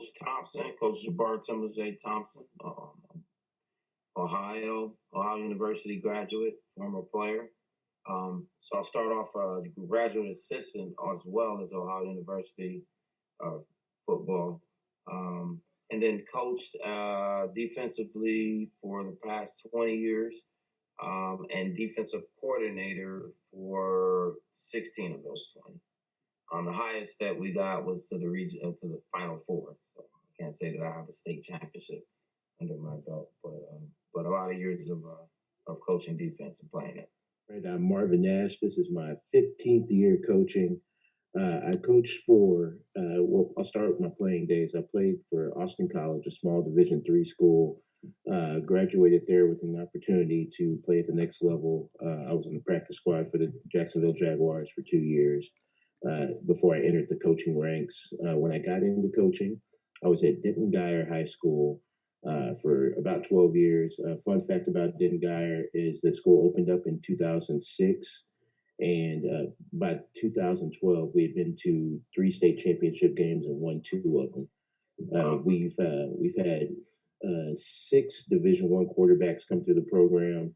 Coach Thompson, Coach Jabaar Thompson, Ohio University graduate, former player. So I'll start off graduate assistant as well as Ohio University football. And then coached defensively for the past 20 years and defensive coordinator for 16 of those 20. The highest that we got was to the region, to the Final Four. So I can't say that I have a state championship under my belt, but a lot of years of coaching defense and playing it. Right, I'm Marvin Nash. This is my 15th year coaching. I coached for, I'll start with my playing days. I played for Austin College, a small Division III school. Graduated there with an opportunity to play at the next level. I was on the practice squad for the Jacksonville Jaguars for 2 years before I entered the coaching ranks. When I got into coaching, I was at Denton Guyer High School for about 12 years. Fun fact about Denton Guyer is the school opened up in 2006. And by 2012, we had been to 3 state championship games and won 2 of them. We've had 6 Division I quarterbacks come through the program: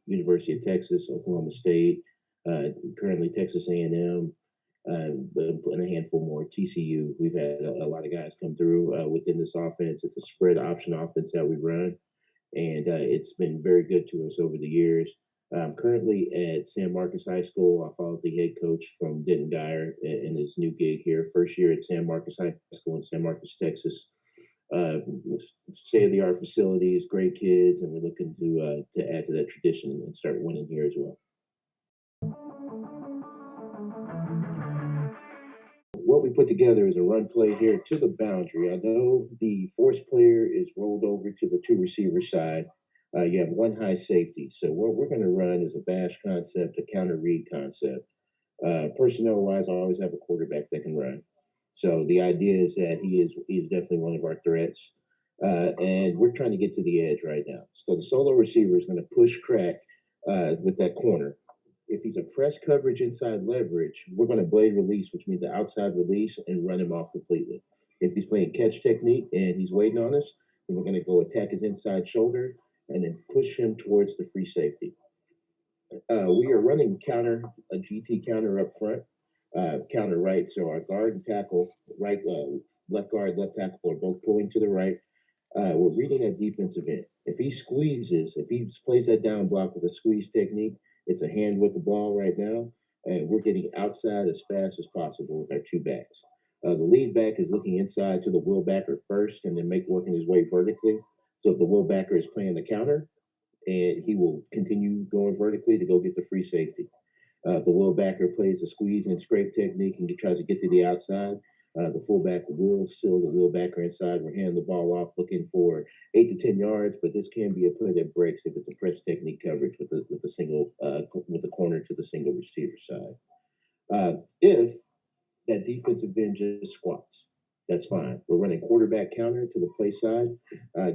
University of Texas, Oklahoma State, currently Texas A&M, and a handful more. TCU. We've had a lot of guys come through within this offense. It's a spread option offense that we run, and it's been very good to us over the years. I'm currently at San Marcos High School. I followed the head coach from Denton Guyer in his new gig here. First year at San Marcos High School in San Marcos, Texas. State-of-the-art facilities, great kids, and we're looking to add to that tradition and start winning here as well. What we put together is a run play here to the boundary. I know the force player is rolled over to the 2 receiver side. You have 1 high safety. So what we're going to run is a bash concept, a counter read concept. Personnel-wise, I always have a quarterback that can run. So the idea is that he is definitely one of our threats. And we're trying to get to the edge right now. So the solo receiver is going to push crack with that corner. If he's a press coverage inside leverage, we're going to blade release, which means an outside release, and run him off completely. If he's playing catch technique and he's waiting on us, then we're going to go attack his inside shoulder and then push him towards the free safety. We are running a GT counter up front, counter right. So our guard and tackle, left guard, left tackle are both pulling to the right. We're reading that defensive end. If he plays that down block with a squeeze technique, it's a hand with the ball right now, and we're getting outside as fast as possible with our 2 backs. The lead back is looking inside to the will backer first and then working his way vertically. So if the will backer is playing the counter, and he will continue going vertically to go get the free safety. The will backer plays the squeeze and scrape technique and tries to get to the outside. The fullback will seal the will backer inside. We're handing the ball off looking for 8 to 10 yards, but this can be a play that breaks if it's a press technique coverage with the corner to the single receiver side. If that defensive end just squats, that's fine. We're running quarterback counter to the play side,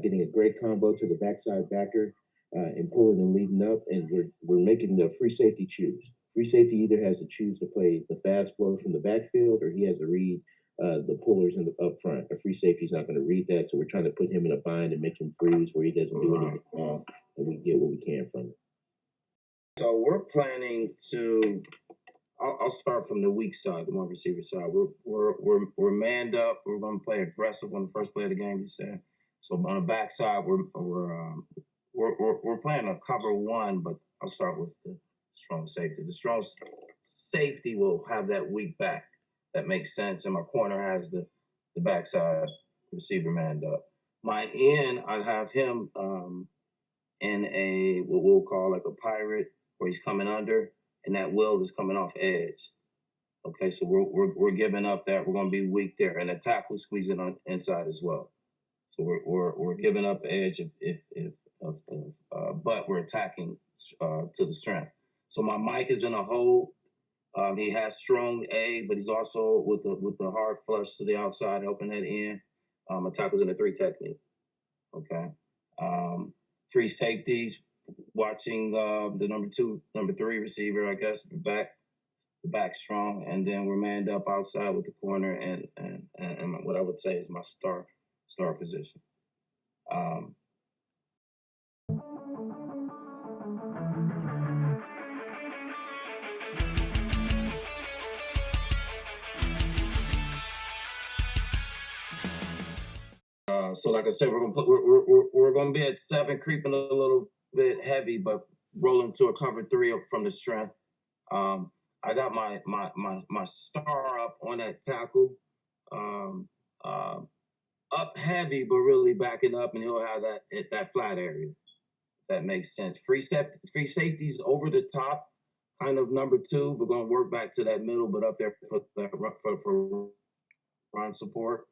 getting a great combo to the backside backer, and pulling and leading up, and we're making the free safety choose. Free safety either has to choose to play the fast flow from the backfield, or he has to read the pullers up front. A free safety is not going to read that, so we're trying to put him in a bind and make him freeze where he doesn't do anything wrong, and we get what we can from it. So we're planning to. I'll start from the weak side, the 1 receiver side. We're manned up. We're going to play aggressive on the first play of the game. You said so. On the back side, we're playing a cover 1, but I'll start with the strong safety. The strong safety will have that weak back. That makes sense. And my corner has the backside receiver manned up. My end, I have him in a what we'll call like a pirate, where he's coming under, and that will is coming off edge. Okay, so we're giving up that. We're going to be weak there, and the tackle squeezing on inside as well. So we're giving up edge but we're attacking to the strength. So my Mike is in a hold. He has strong A, but he's also with the hard flush to the outside, helping that in. Attackers in the 3 technique. Okay. 3 safeties, watching the number 3 receiver, I guess, back the back strong, and then we're manned up outside with the corner and what I would say is my star position. Um, so like I said, we're gonna be at 7, creeping a little bit heavy, but rolling to a cover 3 from the strength. I got my star up on that tackle, um, uh, up heavy, but really backing up, and he'll have that at that flat area. If that makes sense. Free safeties over the top, kind of number 2. We're gonna work back to that middle, but up there for run support.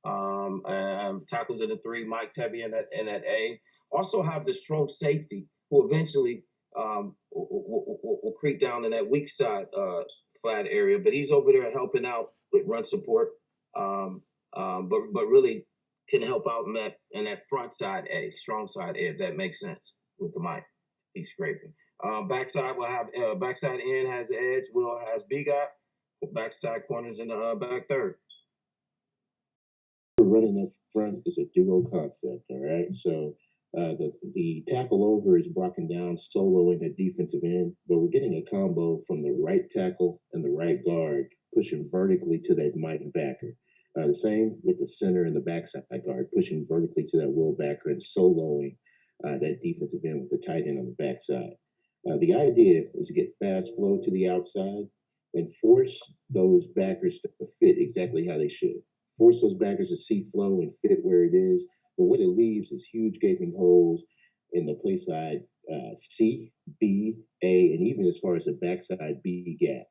And tackles in the 3. Mike's heavy in that A. Also have the strong safety who eventually will creep down in that weak side flat area, but he's over there helping out with run support. But really can help out in that front side A, strong side A, if that makes sense with the Mike. He's scraping. Backside will have backside end has the edge. Will has B gap. Backside corners in the back third. Running up front is a duo concept, all right? So the tackle over is blocking down, soloing the defensive end, but we're getting a combo from the right tackle and the right guard, pushing vertically to that Mike backer. The same with the center and the backside guard, pushing vertically to that Will backer and soloing that defensive end with the tight end on the backside. The idea is to get fast flow to the outside and force those backers to fit exactly how they should. Force those backers to see flow and fit where it is. But what it leaves is huge gaping holes in the play side C, B, A, and even as far as the backside B gap.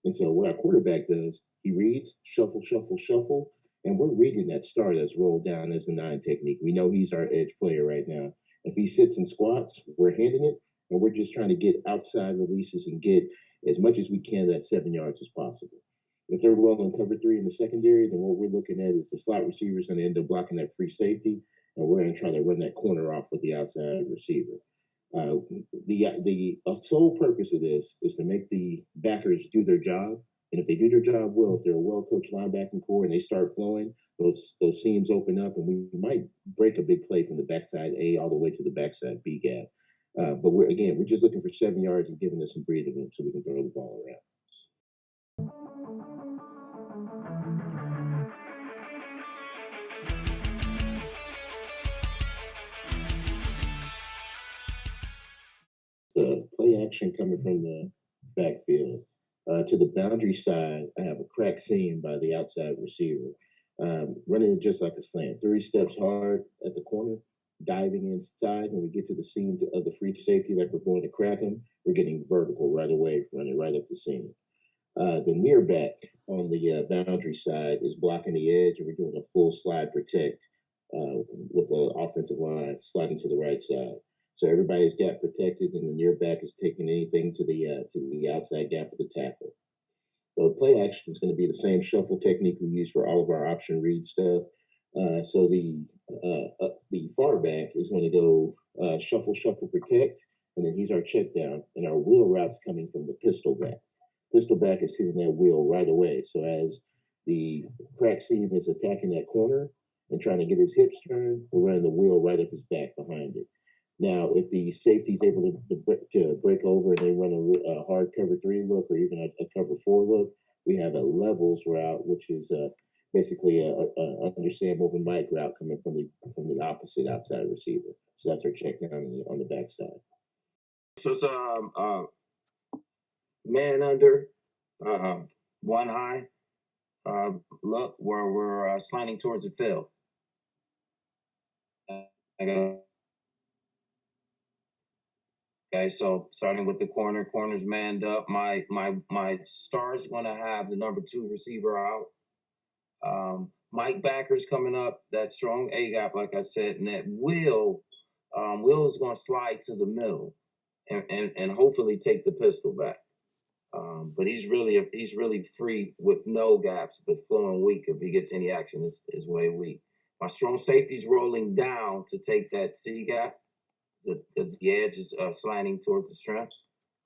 And so what our quarterback does, he reads, shuffle, shuffle, shuffle, and we're reading that star that's rolled down as the 9 technique. We know he's our edge player right now. If he sits and squats, we're handing it, and we're just trying to get outside releases and get as much as we can that 7 yards as possible. If they're rolling cover 3 in the secondary, then what we're looking at is the slot receiver is going to end up blocking that free safety, and we're going to try to run that corner off with the outside receiver. The sole purpose of this is to make the backers do their job, and if they do their job well, if they're a well-coached linebacking core and they start flowing, those seams open up, and we might break a big play from the backside A all the way to the backside B gap. But we're just looking for 7 yards and giving us some breathing room so we can throw the ball around. Play action coming from the backfield. To the boundary side, I have a crack seam by the outside receiver. Running it just like a slant. 3 steps hard at the corner, diving inside. When we get to the seam of the free safety, like we're going to crack him, we're getting vertical right away, running right up the seam. The near back on the boundary side is blocking the edge, and we're doing a full slide protect with the offensive line sliding to the right side. So everybody's got protected, and the near back is taking anything to the outside gap of the tackle. So play action is going to be the same shuffle technique we use for all of our option read stuff. So the far back is going to go shuffle, shuffle, protect, and then he's our check down, and our wheel route's coming from the pistol back. Pistol back is hitting that wheel right away. So as the crack seam is attacking that corner and trying to get his hips turned, we're running the wheel right up his back behind it. Now, if the safety is able to break over and they run a hard cover 3 look or even a cover 4 look, we have a levels route, which is basically a understand over Mike route coming from the opposite outside receiver. So that's our check down on the backside. So it's man under, 1 high look where we're slanting towards the field. Okay, so starting with the corner's manned up. My star's gonna have the number 2 receiver out. Mike backer's coming up, that strong A gap, like I said, and that Will is gonna slide to the middle and hopefully take the pistol back. But he's really free with no gaps, but flowing weak. If he gets any action, is way weak. My strong safety's rolling down to take that C gap, because the edge is slanting towards the strength.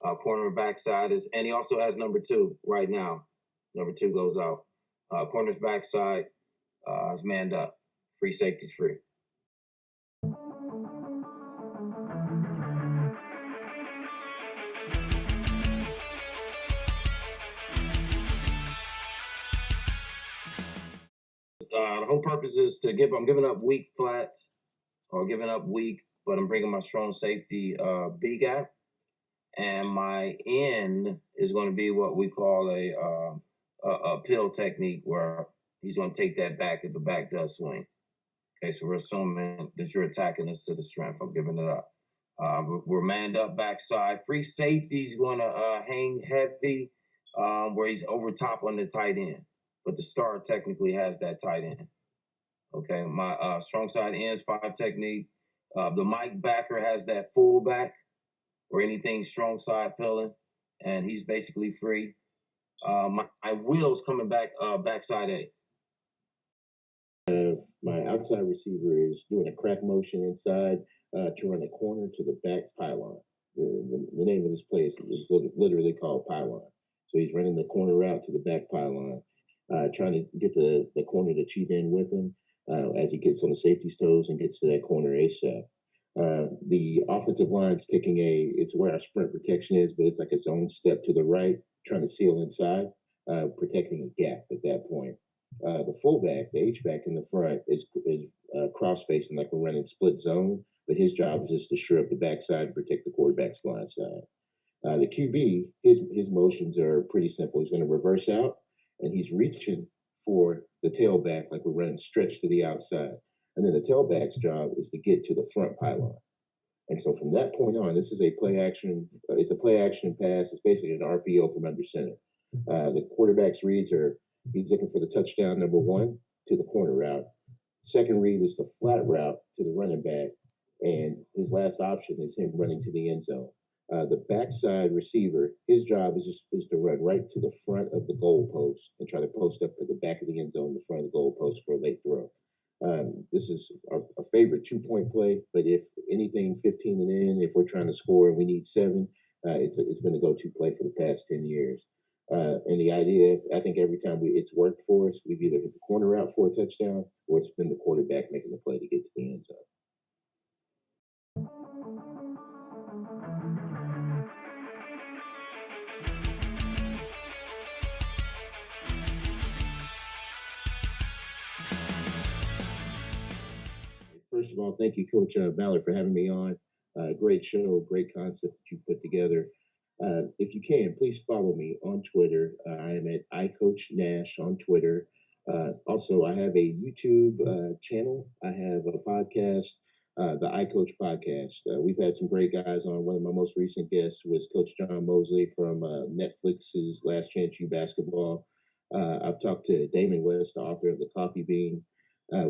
Cornerback side is, and he also has number 2 right now. Number 2 goes out. Corner's backside is manned up. Free safety's free. The whole purpose is to I'm giving up weak flats or giving up weak, but I'm bringing my strong safety B gap. And my end is going to be what we call a pill technique, where he's going to take that back if the back does swing. Okay, so we're assuming that you're attacking us to the strength. I'm giving it up. We're manned up backside. Free safety's going to hang heavy, where he's over top on the tight end. But the star technically has that tight end. Okay, my strong side ends 5 technique. The Mike backer has that fullback or anything strong side pilling, and he's basically free. My Will's coming back backside A. My outside receiver is doing a crack motion inside to run a corner to the back pylon. The name of this place is literally called pylon. So he's running the corner route to the back pylon, trying to get the corner to cheat in with him as he gets on the safety's toes and gets to that corner ASAP. The offensive line's taking it's where our sprint protection is, but it's like its own step to the right, trying to seal inside, protecting a gap at that point. The fullback, the H-back in the front, is cross-facing like we're running split zone, but his job is just to shore up the backside and protect the quarterback's blind side. The QB, his motions are pretty simple. He's going to reverse out, and he's reaching for the tailback like we're running stretch to the outside. And then the tailback's job is to get to the front pylon. And so from that point on, this is a play action. It's a play action pass. It's basically an RPO from under center. The quarterback's reads are, he's looking for the touchdown number 1 to the corner route. Second read is the flat route to the running back. And his last option is him running to the end zone. The backside receiver, his job is to run right to the front of the goal post and try to post up at the back of the end zone, the front of the goal post for a late throw. This is our favorite 2-point play, but if anything 15 and in, if we're trying to score and we need 7, it's been a go-to play for the past 10 years. And the idea, I think every time it's worked for us, we've either hit the corner out for a touchdown or it's been the quarterback making the play to get to the end zone. First of all, thank you, Coach Mallard, for having me on. Great show, great concept that you've put together. If you can, please follow me on Twitter. I am at iCoachNash on Twitter. Also, I have a YouTube channel. I have a podcast, the iCoach Podcast. We've had some great guys on. One of my most recent guests was Coach John Mosley from Netflix's Last Chance U Basketball. I've talked to Damon West, the author of The Coffee Bean. I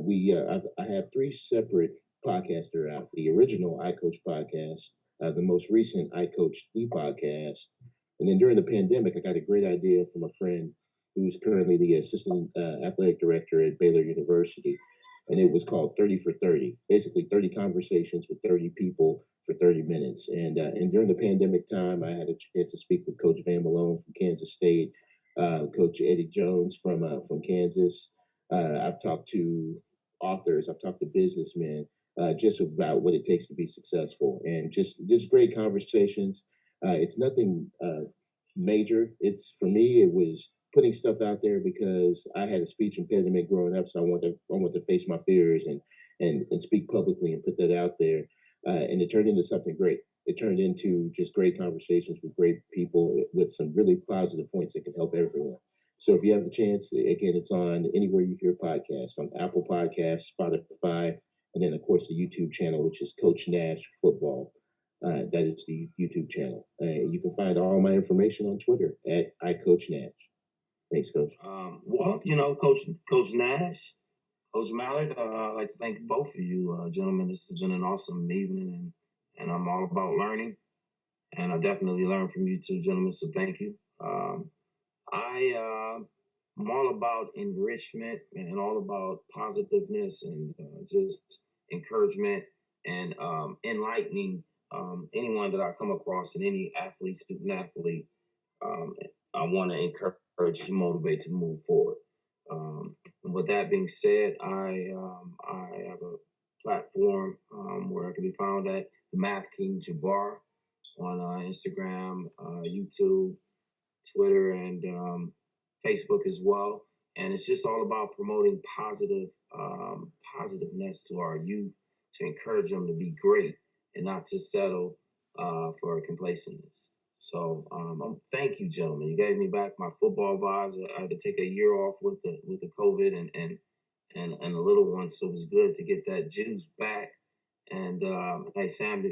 have 3 separate podcasts that are out. The original iCoach podcast, the most recent iCoach the podcast, and then during the pandemic, I got a great idea from a friend who's currently the assistant athletic director at Baylor University, and it was called 30 for 30. Basically, 30 conversations with 30 people for 30 minutes. And during the pandemic time, I had a chance to speak with Coach Van Malone from Kansas State, Coach Eddie Jones from Kansas. I've talked to authors, I've talked to businessmen, just about what it takes to be successful, and just great conversations. It's nothing major. It's, for me, it was putting stuff out there because I had a speech impediment growing up, so I want to face my fears and speak publicly and put that out there. And it turned into something great. It turned into just great conversations with great people with some really positive points that can help everyone. So if you have a chance, again, it's on anywhere you hear podcasts, on Apple Podcasts, Spotify, and then, of course, the YouTube channel, which is Coach Nash Football. That is the YouTube channel. You can find all my information on Twitter at iCoachNash. Thanks, Coach. Well, Coach Nash, Coach Mallard, I'd like to thank both of you, gentlemen. This has been an awesome evening, and I'm all about learning. And I definitely learned from you two, gentlemen, so thank you. I'm all about enrichment and all about positiveness and just encouragement and enlightening anyone that I come across and any athlete, student athlete, um, I want to encourage to motivate to move forward. And with that being said, I have a platform where I can be found at the Math King Jabar on Instagram, YouTube, Twitter, and Facebook as well. And it's just all about promoting positiveness to our youth, to encourage them to be great and not to settle for complacentness. So thank you, gentlemen. You gave me back my football vibes. I had to take a year off with the COVID and the little one, so it was good to get that juice back. And hey, Sam,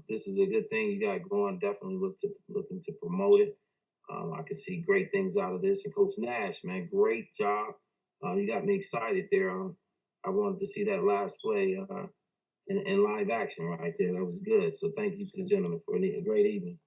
this is a good thing you got going. Definitely looking to promote it. I can see great things out of this. And Coach Nash, man, great job. You got me excited there. I wanted to see that last play in live action right there. That was good. So thank you to the gentlemen for a great evening.